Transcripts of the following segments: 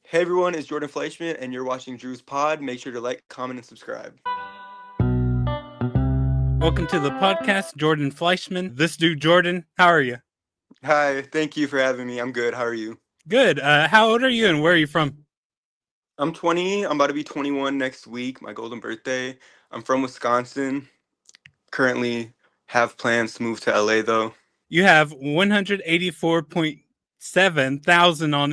Hey everyone, it's Jordan Fleischman, and you're watching Drew's Pod. Make sure to like, comment, and subscribe. Welcome to the podcast, Jordan Fleischman. This dude, Jordan, how are you? Hi, thank you for having me. I'm good. How are you? Good. How old are you and where are you from? I'm 20. I'm about to be 21 next week, my golden birthday. I'm from Wisconsin. Currently have plans to move to LA though. You have 184.7 thousand on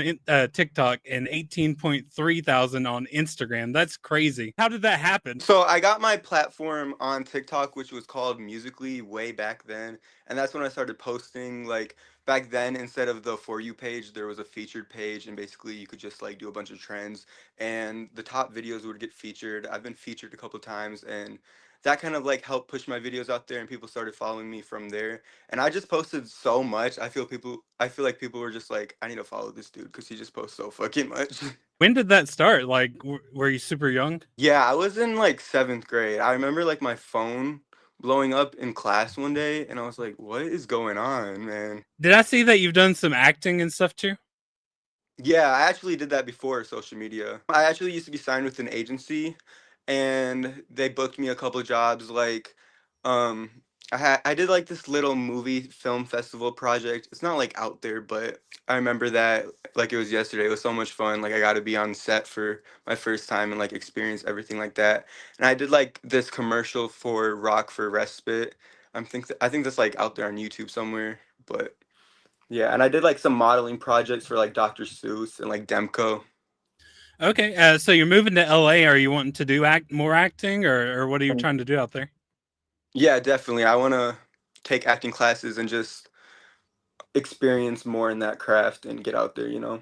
TikTok and 18.3 thousand on Instagram. That's crazy. How did that happen? So I got my platform on TikTok, which was called Musically way back then, and that's when I started posting. Like back then, instead of the For You page, there was a featured page, and basically you could just like do a bunch of trends, and the top videos would get featured. I've been featured a couple times, and that kind of like helped push my videos out there, and people started following me from there. And I just posted so much. I feel like people were just like, I need to follow this dude because he just posts so fucking much. When did that start? Like, were you super young? Yeah, I was in like seventh grade. I remember like my phone blowing up in class one day, and I was like, "What is going on, man?" Did I see that you've done some acting and stuff too? Yeah, I actually did that before social media. I actually used to be signed with an agency, and they booked me a couple of jobs. Like, um, I did like this little movie film festival project. It's not like out there, but I remember that like it was yesterday. It was so much fun. Like I got to be on set for my first time and like experience everything like that. And I did like this commercial for Rock for Respite. I think that's like out there on YouTube somewhere, but. Yeah, and I did like some modeling projects for like Dr. Seuss and like Demko. Okay, so you're moving to LA. Are you wanting to do more acting, or what are you trying to do out there? Yeah, definitely. I want to take acting classes and just experience more in that craft and get out there, you know?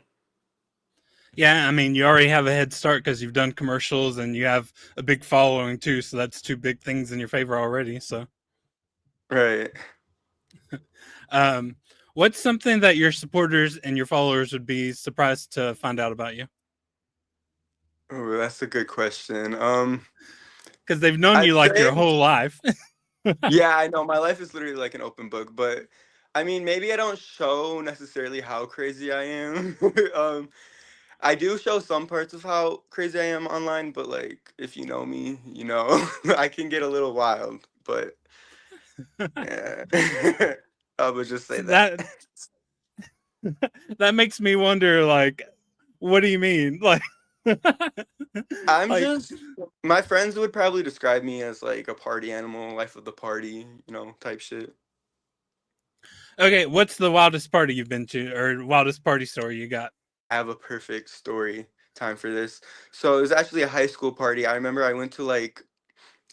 Yeah, I mean, you already have a head start because you've done commercials and you have a big following too. So that's two big things in your favor already. So, Right. um, what's something that your supporters and your followers would be surprised to find out about you? Oh, that's a good question. Because they've known I'd you like your say, whole life. yeah, I know my life is literally like an open book, but I mean, maybe I don't show necessarily how crazy I am. I do show some parts of how crazy I am online, but like if you know me, you know, I can get a little wild, but yeah. I would just say So that. that makes me wonder, like, what do you mean? I'm Like, just my friends would probably describe me as like a party animal, life of the party, type shit. okay, what's the wildest party you've been to, or wildest party story you got? I have a perfect story time for this. So it was actually a high school party. I remember I went to like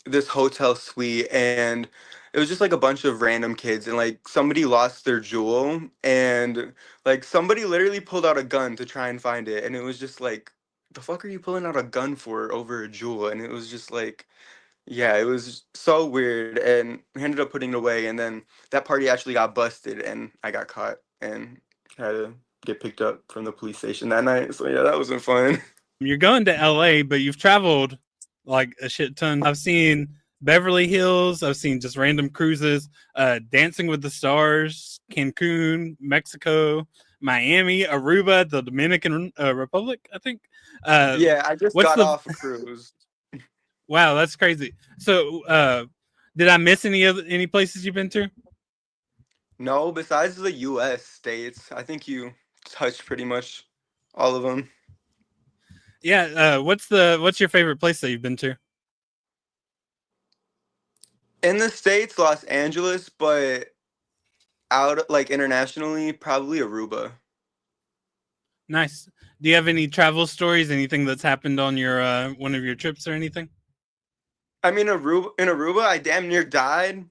this hotel suite, and it was just like a bunch of random kids, and like somebody lost their jewel, and like somebody literally pulled out a gun to try and find it, and it was just like, the fuck are you pulling out a gun for over a jewel? And it was just like, yeah, it was so weird, and we ended up putting it away, and then that party actually got busted, and I got caught and had to get picked up from the police station that night. So yeah, that wasn't fun. You're going to LA, but you've traveled like a shit ton. I've seen Beverly Hills, I've seen just random cruises, Dancing with the Stars, Cancun, Mexico, Miami, Aruba, the Dominican Republic, I think. Uh, Yeah, I just what's got the off a cruise. wow? That's crazy. So, did I miss any places you've been to? No, besides the U.S. states, I think you touched pretty much all of them. Yeah. What's your favorite place that you've been to? In the states, Los Angeles, but out like internationally, probably Aruba. Nice. Do you have any travel stories? Anything that's happened on your one of your trips or anything? I mean, in Aruba, I damn near died.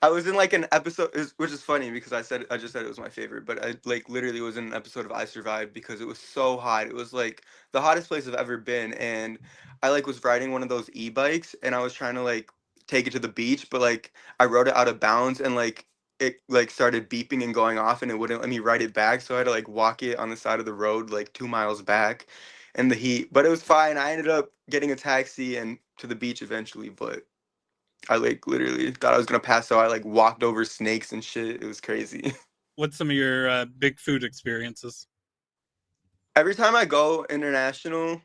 I was in like an episode, which is funny because I just said it was my favorite, but I like literally was in an episode of I Survived because it was so hot. It was like the hottest place I've ever been, and I like was riding one of those e-bikes, and I was trying to like take it to the beach, but like I rode it out of bounds, and like it like started beeping and going off, and it wouldn't let me ride it back, so I had to like walk it on the side of the road like 2 miles back in the heat. But it was fine. I ended up getting a taxi and to the beach eventually, but I like literally thought I was gonna pass out. I like walked over snakes and shit. It was crazy. What's some of your big food experiences? Every time I go international,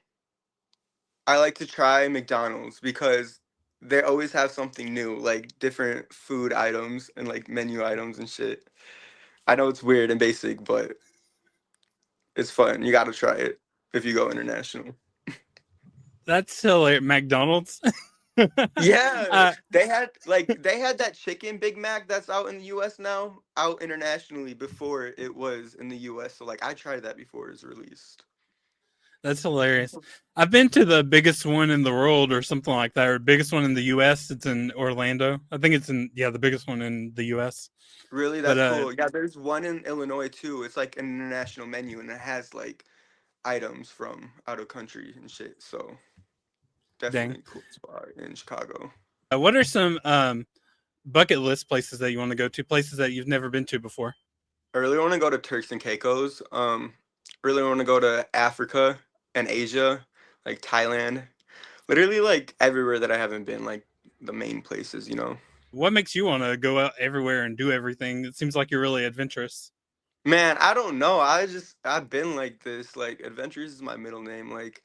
I like to try McDonald's because they always have something new, like different food items and like menu items and shit. I know it's weird and basic, but it's fun. You got to try it if you go international. That's silly. McDonald's. Yeah, uh, they had that chicken Big Mac that's out in the US now, out internationally before it was in the US. So like I tried that before it was released. that's hilarious. I've been to the biggest one in the world or something like that, or biggest one in the US. It's in Orlando. I think it's in, yeah, the biggest one in the US. Really, But that's cool. Yeah, there's one in Illinois too. It's like an international menu and it has like items from out of country and shit. So dang. definitely cool spot in Chicago. What are some bucket list places that you want to go to? Places that you've never been to before? I really want to go to Turks and Caicos. Really want to go to Africa and Asia, like Thailand. Literally like everywhere that I haven't been, like the main places, you know. What makes you want to go out everywhere and do everything? It seems like you're really adventurous. Man, I don't know. I've been like this. Like adventures is my middle name. Like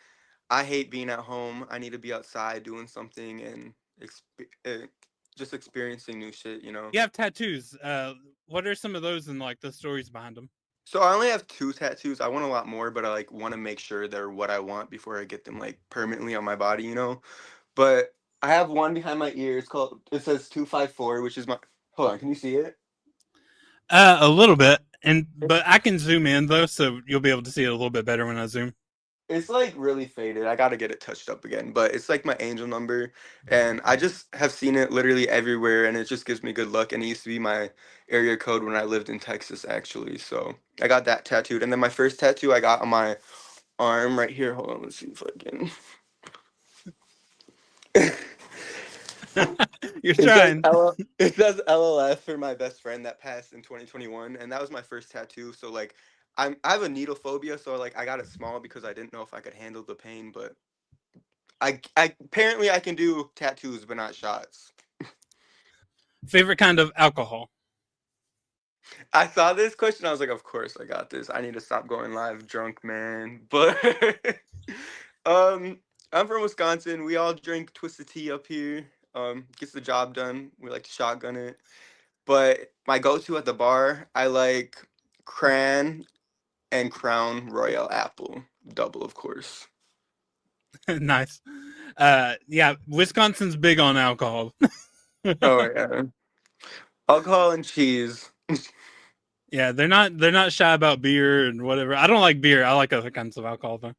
I hate being at home. I need to be outside doing something and just experiencing new shit, you know. You have tattoos. What are some of those and like the stories behind them? So I only have two tattoos. I want a lot more, but I like want to make sure they're what I want before I get them like permanently on my body, you know. But I have one behind my ear. It says 254, which is my. Hold on, can you see it? A little bit, and but I can zoom in though, so you'll be able to see it a little bit better when I zoom. It's like really faded. I gotta get it touched up again, but it's like my angel number, and I just have seen it literally everywhere, and it just gives me good luck. And it used to be my area code when I lived in Texas, actually. So I got that tattooed, and then my first tattoo I got on my arm right here. Hold on, let's see if I can. You're It says trying. It says LLF for my best friend that passed in 2021, and that was my first tattoo. So like, I have a needle phobia, so like I got it small because I didn't know if I could handle the pain, but I apparently I can do tattoos, but not shots. Favorite kind of alcohol? I saw this question, I was like, of course I got this. I need to stop going live drunk, man. But um, I'm from Wisconsin. We all drink twisted tea up here. Gets the job done. We like to shotgun it. But my go-to at the bar, I like Cran and Crown Royal Apple double, of course. Nice. Yeah, Wisconsin's big on alcohol. Oh yeah, alcohol and cheese. Yeah, they're not shy about beer and whatever. I don't like beer. I like other kinds of alcohol though.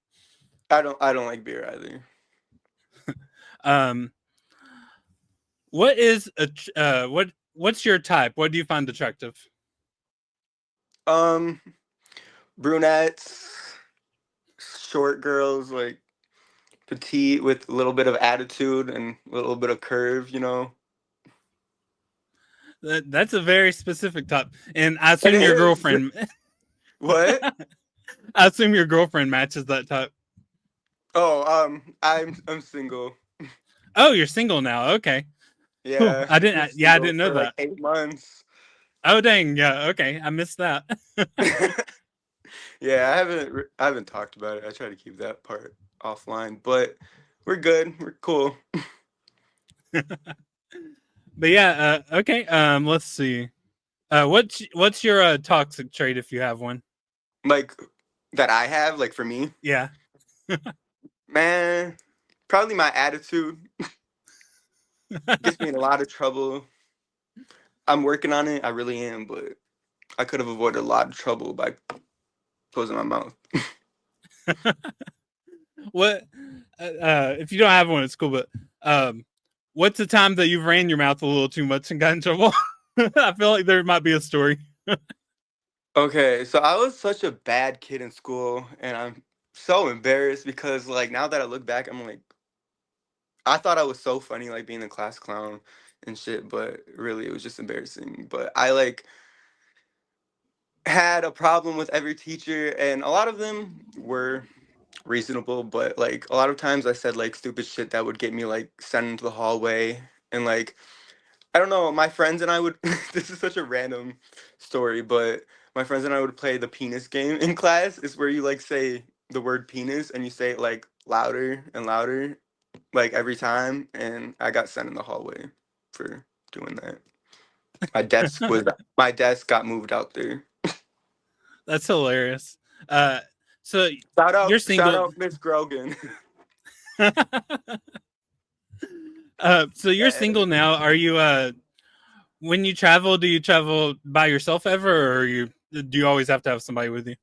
I don't like beer either. Um, what is a what's your type? What do you find attractive? Um, Brunettes, short girls, like petite with a little bit of attitude and a little bit of curve, you know. That's a very specific type, and I It assume your is. girlfriend. What? I assume your girlfriend matches that type. Oh, I'm single. Oh, you're single now. Okay. Cool. Yeah, I I'm didn't. Yeah, I single didn't know for like that. 8 months. Oh, dang. Yeah. Okay. I missed that. Yeah, I haven't talked about it. I try to keep that part offline, but we're good. We're cool. But yeah. Okay. Let's see. What's your toxic trait if you have one? Like that I have, like for me, Yeah. man, probably my attitude gets me in a lot of trouble. I'm working on it. I really am, but I could have avoided a lot of trouble by closing my mouth. What? If you don't have one, it's cool. But what's the time that you've ran your mouth a little too much and got in trouble? I feel like there might be a story. Okay, so I was such a bad kid in school, and I'm so embarrassed because, like, now that I look back, I'm like, I thought I was so funny, like, being a class clown and shit, but really, it was just embarrassing. But I, like, had a problem with every teacher, and a lot of them were reasonable, but, like, a lot of times I said, like, stupid shit that would get me, like, sent into the hallway, and, like, I don't know. My friends and I would. This is such a random story, but my friends and I would play the penis game in class. Is where you like say the word penis and you say it like louder and louder, like every time, and I got sent in the hallway for doing that. My desk was my desk got moved out there. That's hilarious. Uh, so you're Shout single. out, Miss Grogan. So you're single now. Are you? When you travel, do you travel by yourself ever, or do you always have to have somebody with you?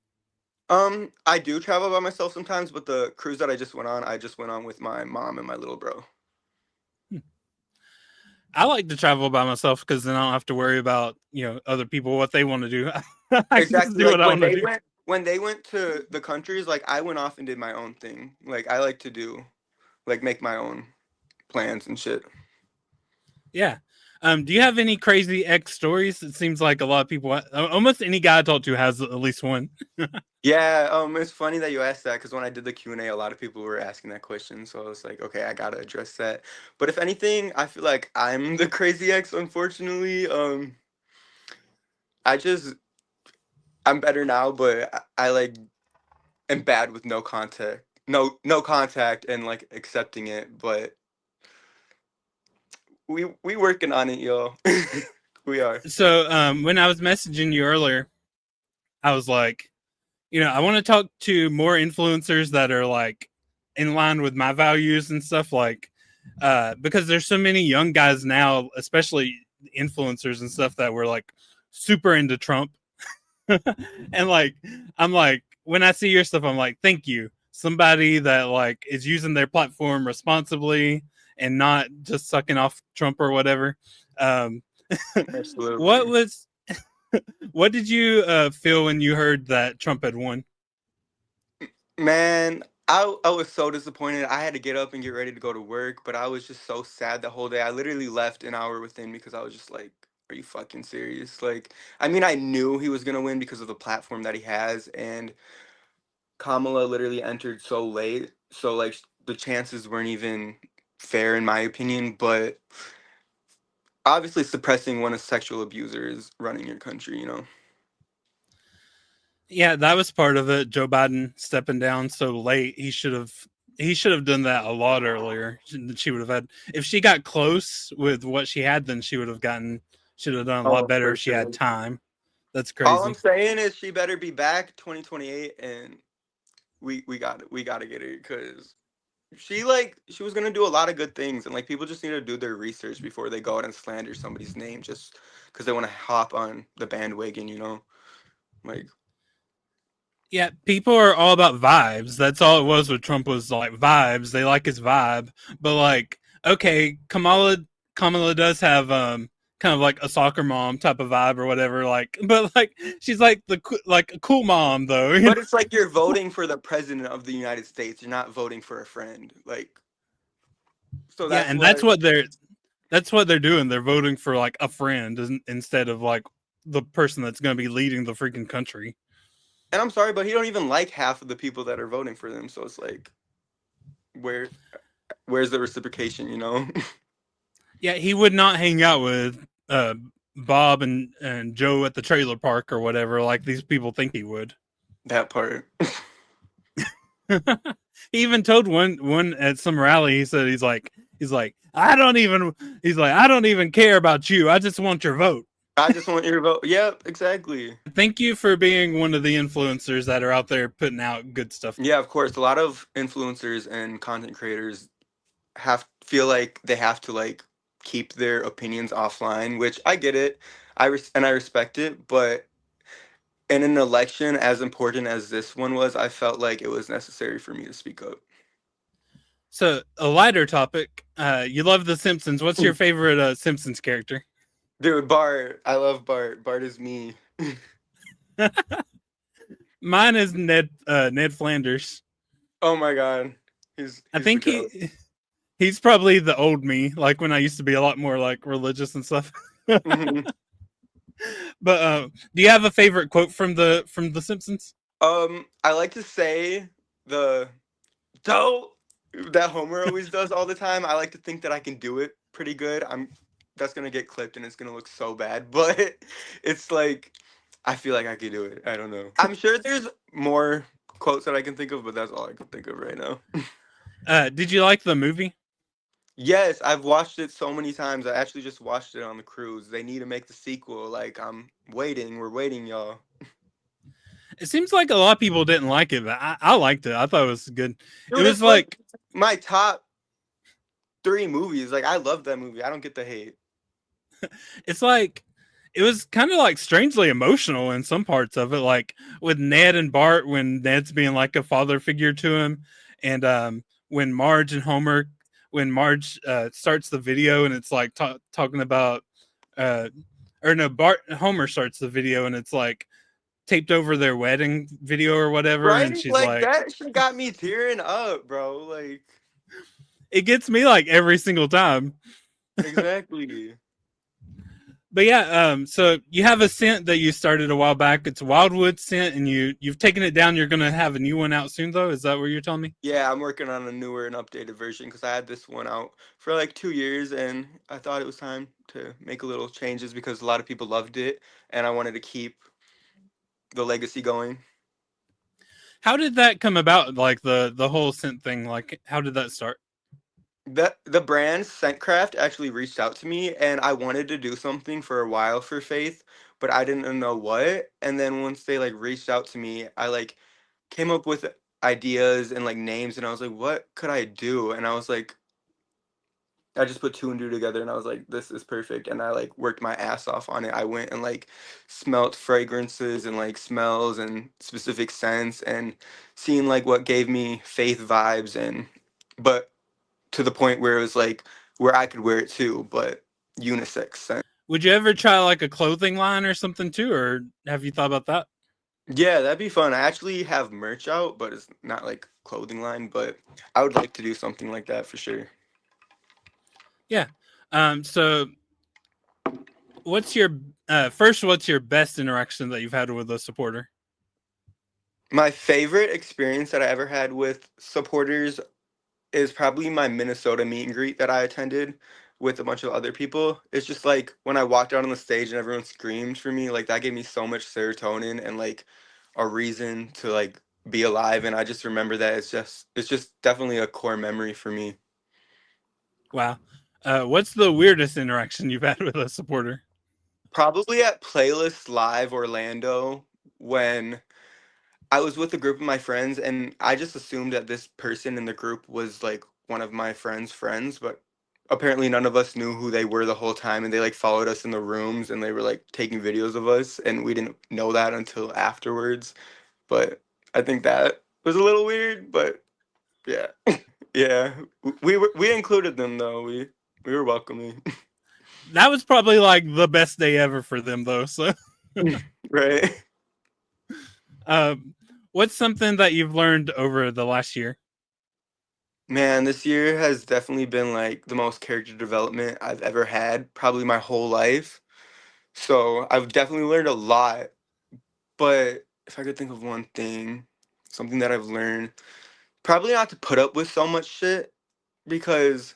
I do travel by myself sometimes, but the cruise that I just went on with my mom and my little bro. I like to travel by myself because then I don't have to worry about other people what they want to do. I can just Exactly. do what Like I want to do. when they went to the countries, like I went off and did my own thing. Like I like to do like make my own plans and shit. Yeah. Do you have any crazy ex stories? It seems like a lot of people, almost any guy I talk to has at least one. Yeah, it's funny that you asked that because when I did the Q&A, a lot of people were asking that question. So I was like, okay, I gotta address that. But if anything, I feel like I'm the crazy ex, unfortunately. I just I'm better now, but I like am bad with no contact. No contact and like accepting it, but we working on it, y'all. We are. So when I was messaging you earlier, I was like, I want to talk to more influencers that are like in line with my values and stuff, like because there's so many young guys now, especially influencers and stuff, that were like super into Trump. And like I'm like, when I see your stuff, I'm like, thank you. Somebody that like is using their platform responsibly and not just sucking off Trump or whatever. Um, what Absolutely. was what did you feel when you heard that Trump had won? Man, I was so disappointed. I had to get up and get ready to go to work, but I was just so sad the whole day. I literally left an hour within because I was just like, are you fucking serious? Like, I mean, I knew he was gonna win because of the platform that he has, and Kamala literally entered so late, so like the chances weren't even fair in my opinion, but obviously suppressing when a sexual abuser is running your country, you know. Yeah, that was part of it. Joe Biden stepping down so late. He should have done that a lot earlier. She would have had, if she got close with what she had, then should have done a lot Oh, better for if she had sure. time. That's All I'm crazy. saying is she better be back 2028 and we got to get her cuz she was going to do a lot of good things and like people just need to do their research before they go out and slander somebody's name just cuz they want to hop on the bandwagon, you know? Like Yeah, people are all about vibes. That's all it was with Trump, was like vibes. They like his vibe. But like, okay, Kamala does have kind of like a soccer mom type of vibe or whatever, like, but like she's like like a cool mom though, you know. but it's like you're voting for the president of the United States. You're not voting for a friend. Like so Yeah, that's and what that's what they're doing. They're voting for like a friend instead of like the person that's going to be leading the freaking country. and I'm sorry, but he don't even like half of the people that are voting for them. So it's like where where's the reciprocation, you know? Yeah, he would not hang out with Bob and Joe at the trailer park or whatever, like these people think he would. That part. He even told one at some rally. He said he's like I don't even care about you. I just want your vote. I just want your vote. Yep, exactly. Thank you for being one of the influencers that are out there putting out good stuff. Yeah, of course. A lot of influencers and content creators have feel like they have to like keep their opinions offline, which I get it. I respect it, but in an election as important as this one was, I felt like it was necessary for me to speak up. So a lighter topic. You love The Simpsons. What's your favorite Simpsons character? Dude, Bart, I love Bart. Bart is me. Mine is Ned Flanders. Oh my god. I He's the think goat. he's probably the old me, like when I used to be a lot more like religious and stuff. Mhm. But do you have a favorite quote from the Simpsons? I like to say the don't that Homer always does all the time. I like to think that I can do it pretty good. I'm That's gonna get clipped and it's gonna look so bad, but it's like I feel like I could do it. I don't know. I'm sure there's more quotes that I can think of, but that's all I can think of right now. Did you like the movie? Yes, I've watched it so many times. I actually just watched it on the cruise. They need to make the sequel. Like, I'm waiting. We're waiting, y'all. It seems like a lot of people didn't like it, but I liked it. I thought it was good. It Dude, was it's like like my top three movies. Like, I love that movie. I don't get the hate. it's like it was kind of like strangely emotional in some parts of it, like with Ned and Bart when Ned's being like a father figure to him, and when Marge and Homer, when Marge starts the video and it's like talking about, uh, or no, Bart Homer starts the video and it's like taped over their wedding video or whatever, and Right? she's Like, like, that shit got me tearing up, bro. Like, it gets me like every single time. exactly. But yeah, so you have a scent that you started a while back. It's a Wildwood scent, and you've taken it down. You're gonna have a new one out soon, though. Is that what you're telling me? Yeah, I'm working on a newer and updated version because I had this one out for like 2 years and I thought it was time to make a little changes because a lot of people loved it and I wanted to keep the legacy going. How did that come about? Like the whole scent thing. Like how did that start? The brand Scentcraft actually reached out to me and I wanted to do something for a while for Faith, but I didn't know what. And then once they like reached out to me, I like came up with ideas and like names and I was like, what could I do? And I was like, I just put two and two together and I was like, this is perfect. And I like worked my ass off on it. I went and like smelt fragrances and like smells and specific scents and seeing like what gave me Faith vibes and but to the point where it was like where I could wear it too, but unisex scent. Would you ever try like a clothing line or something too, or have you thought about that? Yeah, that'd be fun. I actually have merch out, but it's not like clothing line, but I would like to do something like that for sure. Yeah. So what's your first? What's your best interaction that you've had with a supporter? My favorite experience that I ever had with supporters is probably my Minnesota meet and greet that I attended with a bunch of other people. It's just like when I walked out on the stage and everyone screamed for me, like that gave me so much serotonin and like a reason to like be alive. And I just remember that it's just definitely a core memory for me. Wow. What's the weirdest interaction you've had with a supporter? Probably at Playlist Live Orlando when I was with a group of my friends and I just assumed that this person in the group was like one of my friends' friends, but apparently none of us knew who they were the whole time and they like followed us in the rooms and they were like taking videos of us and we didn't know that until afterwards. But I think that was a little weird, but yeah. Yeah. We included them though. We were welcoming. That was probably like the best day ever for them, though. So, Right. um, what's something that you've learned over the last year? Man, this year has definitely been like the most character development I've ever had, probably my whole life. So I've definitely learned a lot. But if I could think of one thing, something that I've learned, probably not to put up with so much shit because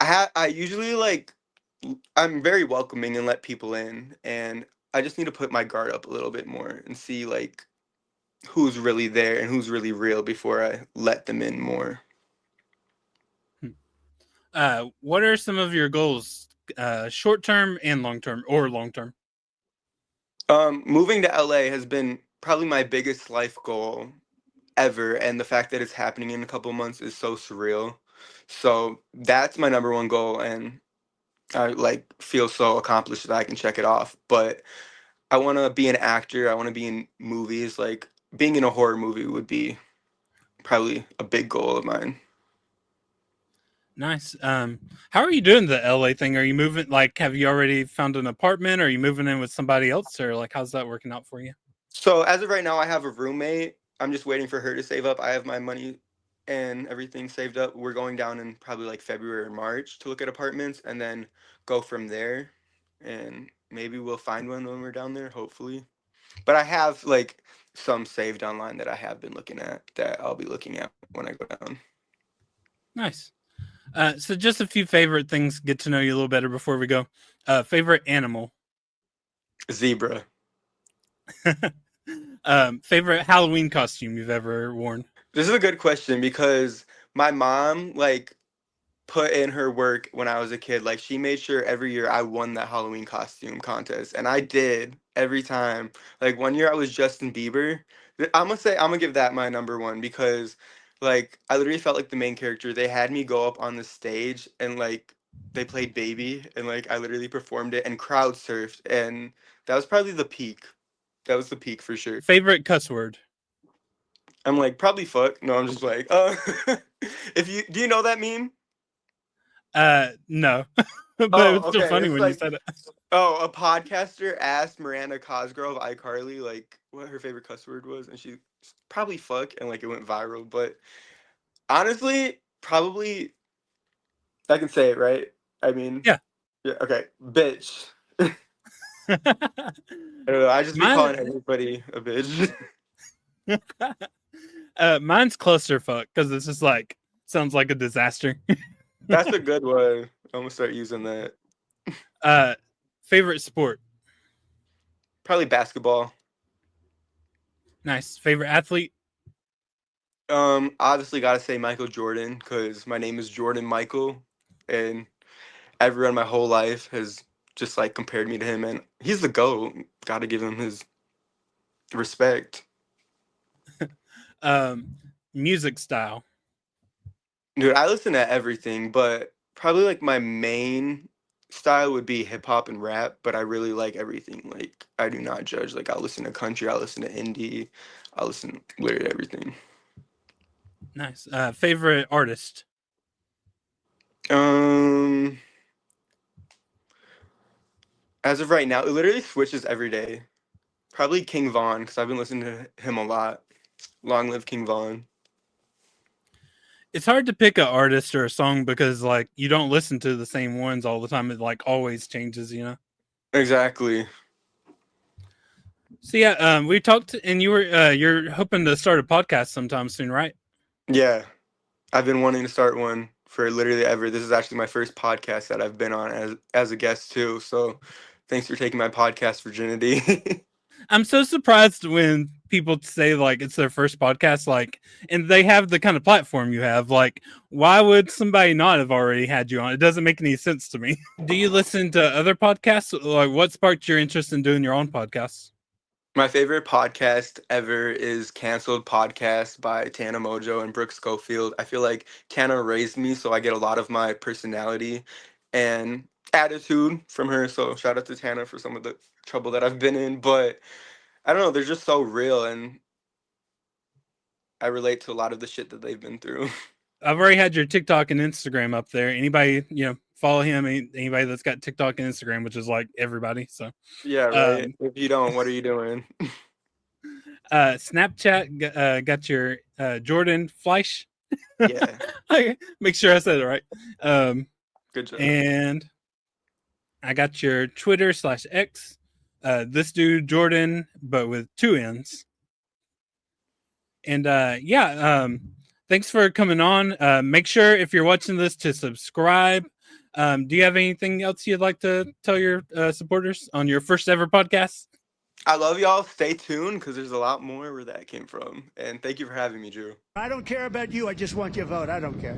I usually like I'm very welcoming and let people in, and I just need to put my guard up a little bit more and see like who's really there and who's really real before I let them in more. What are some of your goals, short term and long term, or long term? Moving to LA has been probably my biggest life goal ever, and the fact that it's happening in a couple months is so surreal. So that's my number one goal, and I like feel so accomplished that I can check it off. But I want to be an actor. I want to be in movies. Like being in a horror movie would be probably a big goal of mine. Nice. How are you doing the LA thing? Are you moving? Like, have you already found an apartment? Or are you moving in with somebody else, or like, how's that working out for you? So as of right now, I have a roommate. I'm just waiting for her to save up. I have my money and everything saved up. We're going down in probably like February or March to look at apartments and then go from there. And maybe we'll find one when we're down there, hopefully. But I have like some saved online that I have been looking at that I'll be looking at when I go down. Nice. So just a few favorite things. Get to know you a little better before we go. Favorite animal. Zebra. Favorite Halloween costume you've ever worn? This is a good question because my mom like put in her work when I was a kid. Like she made sure every year I won that Halloween costume contest, and I did every time. Like one year I was Justin Bieber. I'm gonna give that my number one because like I literally felt like the main character. They had me go up on the stage and like they played Baby and like I literally performed it and crowd surfed and that was probably the peak. That was the peak for sure. Favorite cuss word? I'm like probably fuck. No, I'm just like if you do you know that meme? No, but it was Oh, still okay. funny It's when you like said it. oh, a podcaster asked Miranda Cosgrove, iCarly, like what her favorite cuss word was, and she probably fuck, and like it went viral. But honestly, probably I can say it, right? I mean, Yeah. yeah, okay, bitch. I don't know. I just be calling Mine, everybody a bitch. mine's clusterfuck because it's just like sounds like a disaster. That's a good one. I'm gonna start using that. uh, Favorite sport? Probably basketball. Nice. Favorite athlete? Obviously gotta say Michael Jordan because my name is Jordan Michael, and everyone my whole life has just like compared me to him, and he's the GOAT. Gotta give him his respect. Um, Music style? Dude, I listen to everything, but probably like my main style would be hip hop and rap, but I really like everything. Like I do not judge. Like I'll listen to country, I'll listen to indie, I'll listen to literally everything. Nice. Favorite artist? Um as of right now, it literally switches every day. Probably King Von, because I've been listening to him a lot. Long live King Von. It's hard to pick an artist or a song because like you don't listen to the same ones all the time. It like always changes, you know. Exactly. So yeah, we talked, and you're hoping to start a podcast sometime soon, right? Yeah. I've been wanting to start one for literally ever. This is actually my first podcast that I've been on as a guest too. So thanks for taking my podcast virginity. I'm so surprised when people say like it's their first podcast, like, and they have the kind of platform you have. Like, why would somebody not have already had you on? It doesn't make any sense to me. Do you listen to other podcasts? Like, what sparked your interest in doing your own podcast? My favorite podcast ever is Canceled Podcast by Tana Mojo and Brooke Schofield. I feel like Tana raised me, so I get a lot of my personality and attitude from her. So shout out to Tana for some of the trouble that I've been in. But I don't know, they're just so real and I relate to a lot of the shit that they've been through. I've already had your TikTok and Instagram up there. Anybody, follow him. Anybody that's got TikTok and Instagram, which is like everybody. So, Yeah, right. um, If you don't, what are you doing? Snapchat got your Jordan Fleisch. Yeah, I make sure I said it right. good job. And I got your Twitter/X. This dude Jordan, but with two N's. And thanks for coming on. Make sure if you're watching this to subscribe. Do you have anything else you'd like to tell your supporters on your first ever podcast? I love y'all. Stay tuned because there's a lot more where that came from. And thank you for having me, Drew. I don't care about you. I just want your vote. I don't care.